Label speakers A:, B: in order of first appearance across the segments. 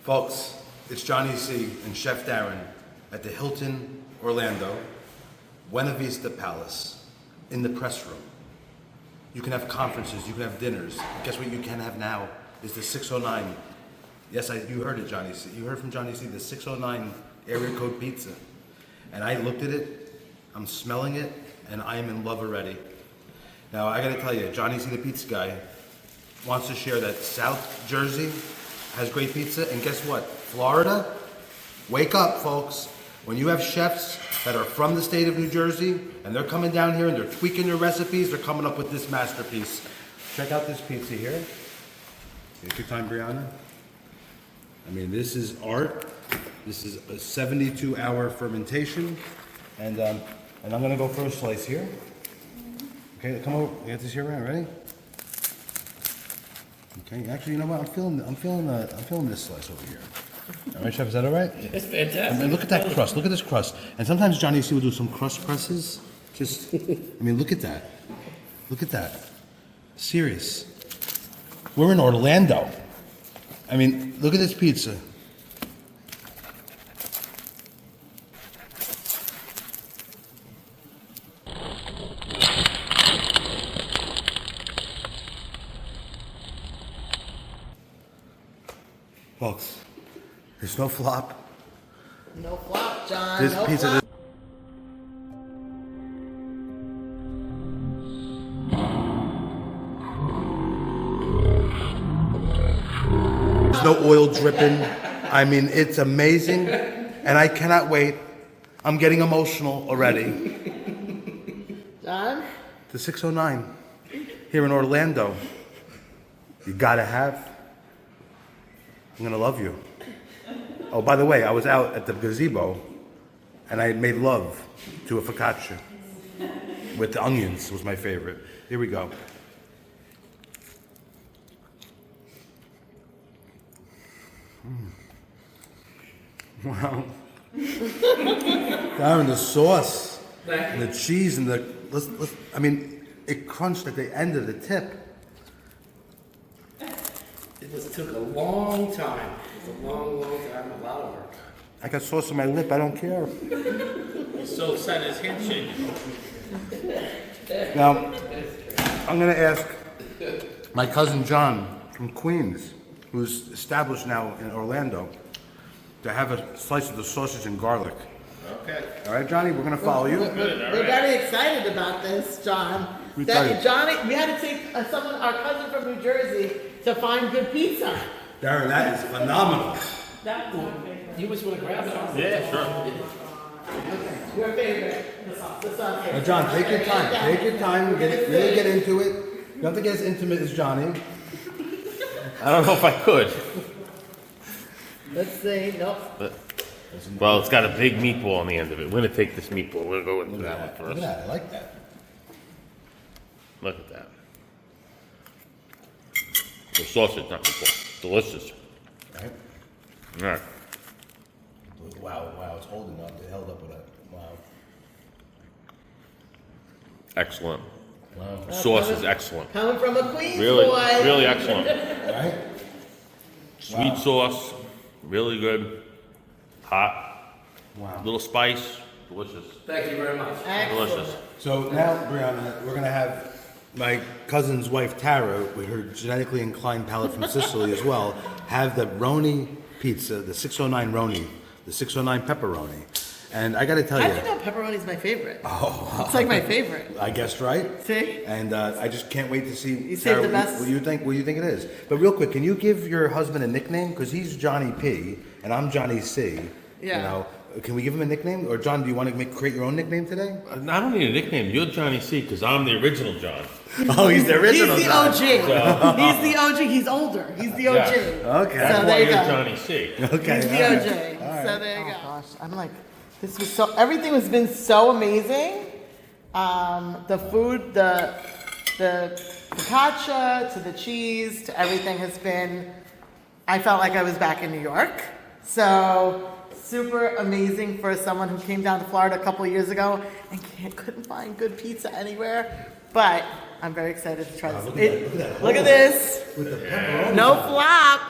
A: Folks, it's Johnny C. and Chef Darren at the Hilton Orlando, Buena Vista Palace, in the press room. You can have conferences, you can have dinners. Guess what you can have now is the 609. Yes, you heard it, Johnny C. You heard from Johnny C. The 609 area code pizza. And I looked at it, I'm smelling it, and I am in love already. Now, I gotta tell you, Johnny C. the pizza guy wants to share that South Jersey has great pizza, and guess what? Florida, wake up, folks. When you have chefs that are from the state of New Jersey, and they're coming down here and they're tweaking their recipes, they're coming up with this masterpiece. Check out this pizza here. Take your time, Brianna. I mean, this is art. This is a 72-hour fermentation, and I'm gonna go for a slice here. Okay, come over. You got this here, right? Ready? Okay. Actually, you know what? I'm feeling this slice over here. All right, Chef. Is that all right?
B: It's fantastic.
A: I mean, look at that crust. Look at this crust. And sometimes Johnny C will do some crust presses. Just, I mean, look at that. Look at that. Serious. We're in Orlando. I mean, look at this pizza. Folks, there's no flop.
C: No flop, John.
A: This
C: no
A: pizza.
C: flop.
A: There's no oil dripping. I mean, it's amazing, and I cannot wait. I'm getting emotional already.
C: John?
A: The 609 here in Orlando. You gotta have. I'm gonna love you. Oh, by the way, I was out at the gazebo, and I made love to a focaccia with the onions. Was my favorite. Here we go. Wow. Darren, the sauce, and the cheese, and the I mean, it crunched at the end of the tip.
B: It took a long time. It was a long time, a lot of work.
A: I got sauce on my lip. I don't care.
B: He's so excited his hand's shaking.
A: Now, I'm going to ask my cousin John from Queens, who's established now in Orlando, to have a slice of the sausage and garlic.
B: Okay.
A: All right, Johnny, we're going to follow you.
C: We're very excited about this, John.
A: We
C: Johnny, we had to take our cousin from New Jersey to find good pizza.
A: Darren, that is phenomenal.
C: That was my favorite.
B: You just want to grab it? Yeah, sure.
C: Your favorite. The sauce.
A: Now, John, take your time. Take your time. Really get into it. You don't have to get as intimate as Johnny.
D: I don't know if I could.
C: Let's see. Nope.
D: Well, it's got a big meatball on the end of it. We're gonna take this meatball. We're gonna go into that one
A: Look
D: first.
A: at that. I like that.
D: Look at that. The sausage, not meatball. Delicious.
A: Right?
D: All right.
A: Wow, it's holding up. It held up with that. Wow.
D: Excellent.
A: Wow.
D: The sauce is excellent.
C: Coming from a Queens
D: Really,
C: boy.
D: really excellent.
A: Right?
D: Sweet sauce, really good. Hot,
A: Wow.
D: little spice, delicious.
B: Thank you very much.
C: Excellent.
D: Delicious.
A: So now, Brianna, we're gonna have my cousin's wife Tara, with her genetically inclined palate from Sicily as well, have the Roni pizza, the 609 Roni, the 609 pepperoni. And I gotta tell
C: I
A: you,
C: think that pepperoni's my favorite. Oh. It's like my favorite.
A: I guessed right.
C: See?
A: And I just can't wait to see.
C: You saved
A: Tara,
C: the best.
A: What do you think it is? But real quick, can you give your husband a nickname? Because he's Johnny P. and I'm Johnny C.
C: Yeah.
A: You know, can we give him a nickname? Or John, do you want to create your own nickname today?
D: I don't need a nickname. You're Johnny C because I'm the original John.
A: Oh, he's the original.
C: He's the
A: John.
C: OG. He's the OG. He's older. He's the OG.
D: Yeah.
A: Okay.
D: That's
C: So
D: why
C: there you
D: you're
C: go.
D: Johnny C.
A: Okay.
C: He's
A: all
C: the
A: right.
C: OJ. So there you go. Gosh, I'm like, this was so. Everything has been so amazing. The food, the focaccia, to the cheese, to everything has been. I felt like I was back in New York. So super amazing for someone who came down to Florida a couple of years ago and couldn't find good pizza anywhere. But I'm very excited to try this.
A: Look at that.
C: Look at this.
A: With the pepperoni.
C: No flop.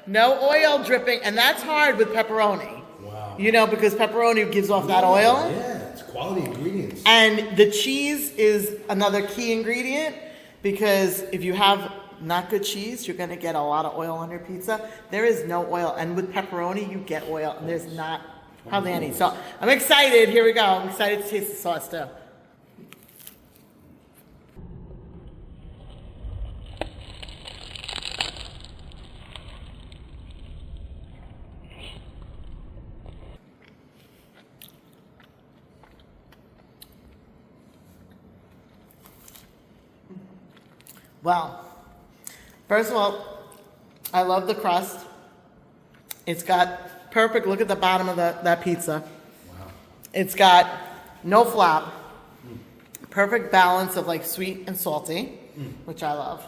C: No oil dripping, and that's hard with pepperoni.
A: Wow.
C: You know, because pepperoni gives off that oil.
A: Yeah, it's quality ingredients.
C: And the cheese is another key ingredient because if you have not good cheese, you're going to get a lot of oil on your pizza. There is no oil. And with pepperoni, you get oil, and there's not hardly any. So I'm excited. Here we go. I'm excited to taste the sauce, too. Well, first of all, I love the crust. It's got perfect, look at the bottom of that pizza.
A: Wow.
C: It's got no flap, perfect balance of like sweet and salty, which I love.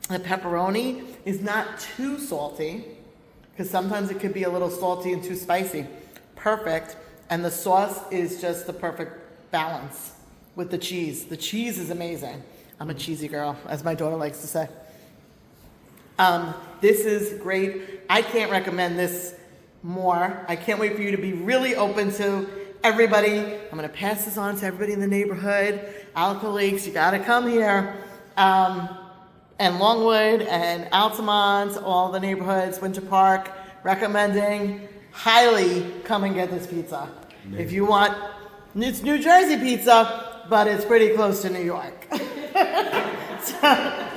C: The pepperoni is not too salty, because sometimes it could be a little salty and too spicy. Perfect. And the sauce is just the perfect balance with the cheese. The cheese is amazing. I'm a cheesy girl, as my daughter likes to say. This is great. I can't recommend this more. I can't wait for you to be really open to everybody. I'm going to pass this on to everybody in the neighborhood. Alka Lakes, you got to come here. And Longwood and Altamont, all the neighborhoods, Winter Park, recommending highly come and get this pizza.
A: Amazing.
C: If you want, it's New Jersey pizza, but it's pretty close to New York. So,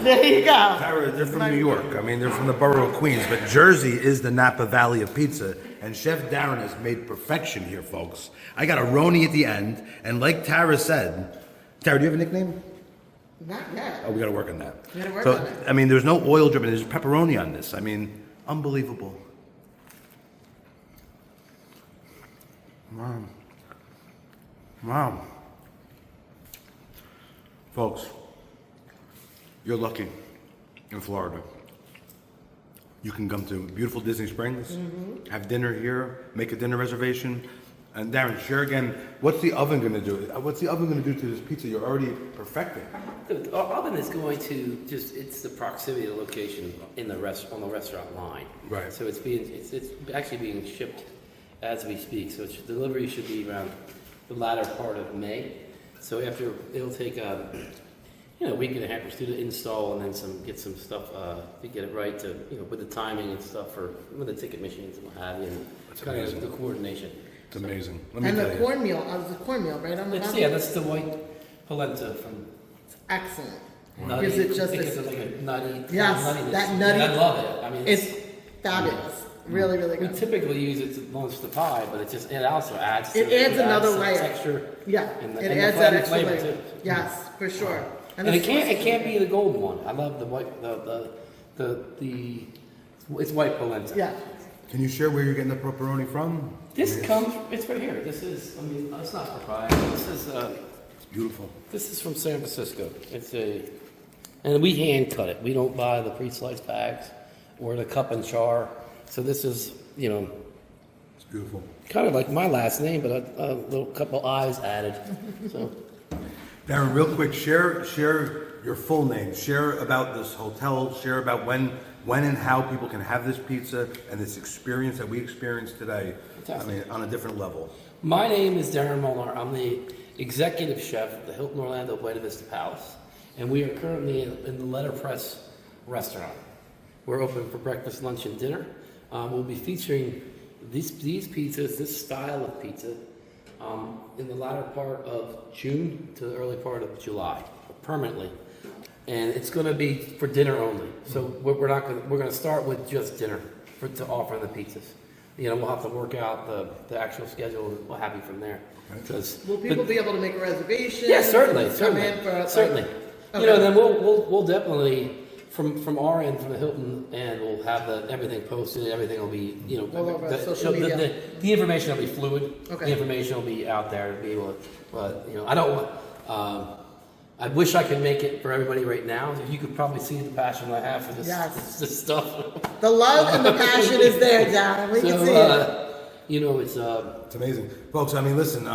C: there you go.
A: Tara, they're from New York. I mean, they're from the borough of Queens, but Jersey is the Napa Valley of pizza, and Chef Darren has made perfection here, folks. I got a Roni at the end, and like Tara said, Tara, do you have a nickname?
C: Not yet.
A: Oh, we got to work on that.
C: We gotta work
A: So,
C: on it.
A: I mean, there's no oil dripping. There's pepperoni on this. I mean, unbelievable. Wow. Wow. Folks, you're lucky in Florida. You can come to beautiful Disney Springs, have dinner here, make a dinner reservation. And Darren, share again, what's the oven going to do? What's the oven going to do to this pizza you're already perfecting?
B: The oven is going to it's the proximity of the location in the on the restaurant line.
A: Right.
B: So it's actually being shipped as we speak. So delivery should be around the latter part of May. So it'll take a week and a half or two to install, and then get some stuff to get it right to with the timing and stuff with the ticket machines and what have you, and
A: That's
B: kind of
A: amazing.
B: the coordination.
A: It's amazing. Let me
C: And
A: tell
C: the
A: you.
C: cornmeal, the cornmeal right on the bottom?
B: That's the white polenta from
C: Excellent.
B: Nutty.
C: Gives it just
B: it
C: a-
B: gives it like a nutty.
C: Yes,
B: nuttiness.
C: that nutty-
B: I love it. I mean,
C: It's fabulous. Really, really
B: we
C: good.
B: typically use it to launch the pie, but it also adds.
C: It adds another
B: some
C: layer.
B: texture.
C: Yeah,
B: And
C: it
B: and
C: adds that extra
B: flavor
C: layer.
B: too.
C: Yes, for sure.
B: And
C: the
B: it can't
C: sauce-
B: be the gold one. I love the white it's white polenta.
C: Yeah.
A: Can you share where you're getting the pepperoni from?
B: This comes. It's right here. This is. It's not proprietary.
A: It's beautiful.
B: This is from San Francisco. And we hand cut it. We don't buy the pre-sliced bags or the cup and char. So this is,
A: It's beautiful.
B: kind of like my last name, but a little couple I's added. So
A: Darren, real quick, share your full name. Share about this hotel. Share about when and how people can have this pizza and this experience that we experienced today.
B: Fantastic.
A: I mean, on a different level.
B: my name is Darren Molnar. I'm the executive chef at the Hilton Orlando Buena Vista Palace, and we are currently in the Letterpress restaurant. We're open for breakfast, lunch, and dinner. We'll be featuring these pizzas, this style of pizza, in the latter part of June to the early part of July, permanently. And it's going to be for dinner only. So we're going to start with just dinner to offer the pizzas. We'll have to work out the actual schedule and what have you from there.
C: Will people be able to make a reservation?
B: Yeah, certainly,
C: Come in for like-
B: certainly.
C: Okay.
B: Then we'll definitely from our end, from the Hilton end, we'll have everything posted. Everything will be
C: All over social media.
B: The information will be fluid.
C: Okay.
B: The information will be out there to be able to. But I don't want. I wish I could make it for everybody right now. You could probably see the passion I have for this
C: Yes.
B: this stuff.
C: The love and the passion is there, Darren. We can see it.
B: It's
A: It's amazing. Folks, I mean, listen,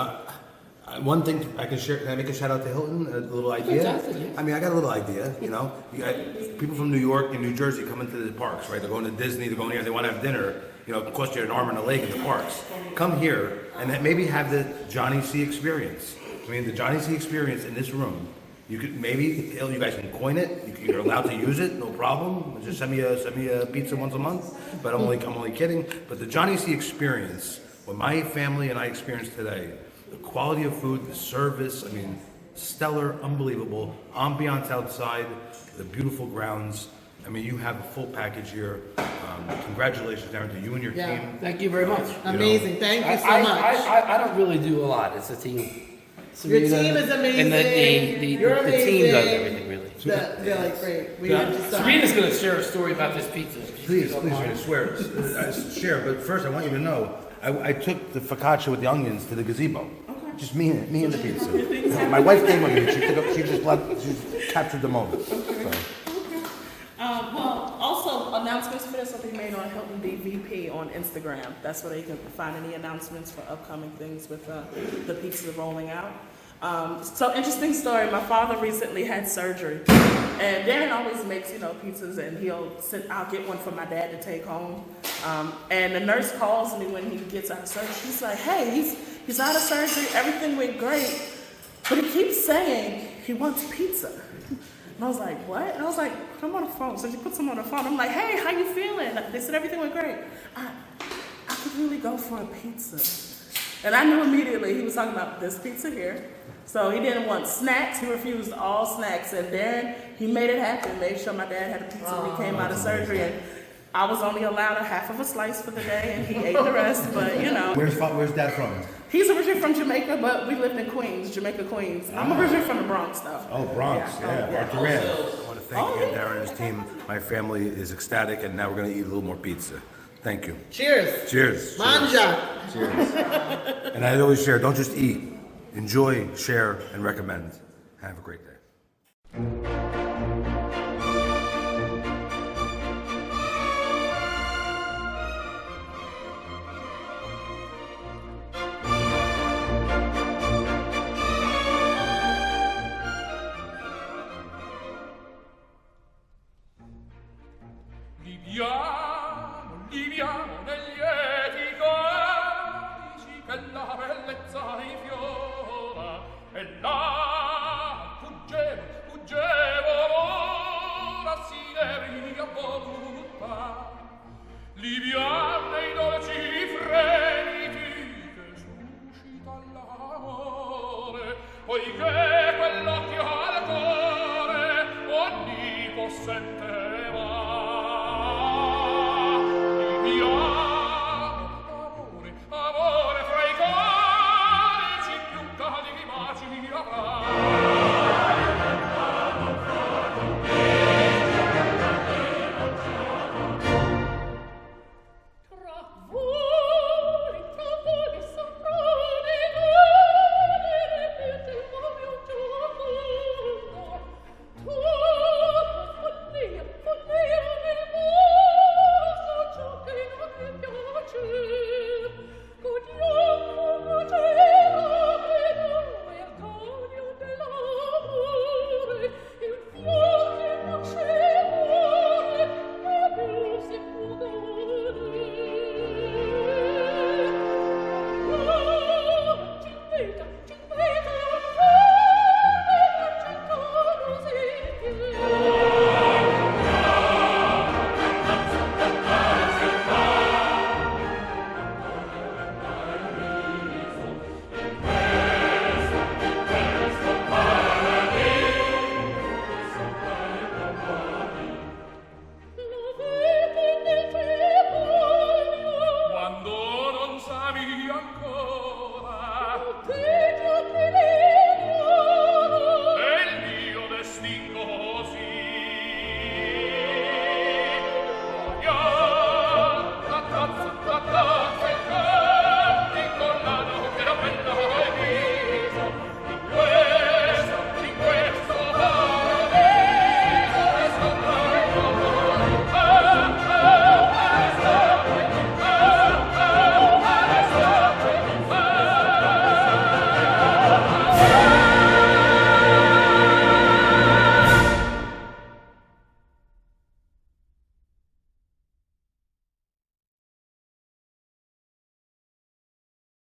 A: One thing I can share. Can I make a shout out to Hilton? A little idea.
B: Fantastic, yeah.
A: I mean, I got a little idea. You know, you got people from New York and New Jersey coming to the parks, right? They're going to Disney. They're going here. They want to have dinner. You know, it costs you an arm and a leg in the parks. Come here and then maybe have the Johnny C experience. I mean, the Johnny C experience in this room. You could maybe you guys can coin it. You're allowed to use it, no problem. Just send me a pizza once a month. But I'm only kidding. But the Johnny C experience, what my family and I experienced today, the quality of food, the service, I mean, stellar, unbelievable. Ambiance outside, the beautiful grounds. I mean, you have a full package here. Congratulations, Darren, to you and your
C: Yeah.
A: team.
B: Thank you very much.
C: Amazing. Thank you so
B: I,
C: much.
B: I don't really do a lot. It's a team.
C: Your
B: Serena
C: team is amazing.
B: And
C: You're
B: the team does
C: amazing.
B: everything, really.
C: They're like great. We have just
B: Serena's going to share a story about this pizza.
A: Please, I swear, share. But first, I want you to know, I took the focaccia with the onions to the gazebo. Just me and the pizza. My wife came with me. She just captured the moment. So.
E: Well, also announcements for this will be made on Hilton DVP on Instagram. That's where you can find any announcements for upcoming things with the pizza rolling out. So interesting story. My father recently had surgery, and Darren always makes pizzas, and I'll get one for my dad to take home. And the nurse calls me when he gets out of surgery. She's like, "Hey, he's out of surgery. Everything went great, but he keeps saying he wants pizza." And I was like, "What?" And I was like, "I'm on the phone." So she puts him on the phone. I'm like, "Hey, how you feeling?" They said everything went great. I could really go for a pizza. And I knew immediately he was talking about this pizza here. So he didn't want snacks. He refused all snacks. And Darren, he made it happen. Made sure my dad had a pizza when he came out of surgery. And I was only allowed a half of a slice for the day, and he ate the rest. But
A: Where's Dad from?
E: he's originally from Jamaica, but we lived in Queens, Jamaica, Queens. I'm originally from the Bronx, though.
A: Oh, Bronx. Yeah. Arthur Rand. I want to thank
E: Oh,
A: again
E: yeah.
A: Darren and his team. My family is ecstatic, and now we're going to eat a little more pizza. Thank you.
C: cheers.
A: Cheers.
C: Manja.
A: Cheers. And I always share. Don't just eat. Enjoy, share, and recommend. Have a great day.
F: Liviamo negli lieti codici che la bellezza rifiora e là fuggevo l'ora si devia voluta. Liviamo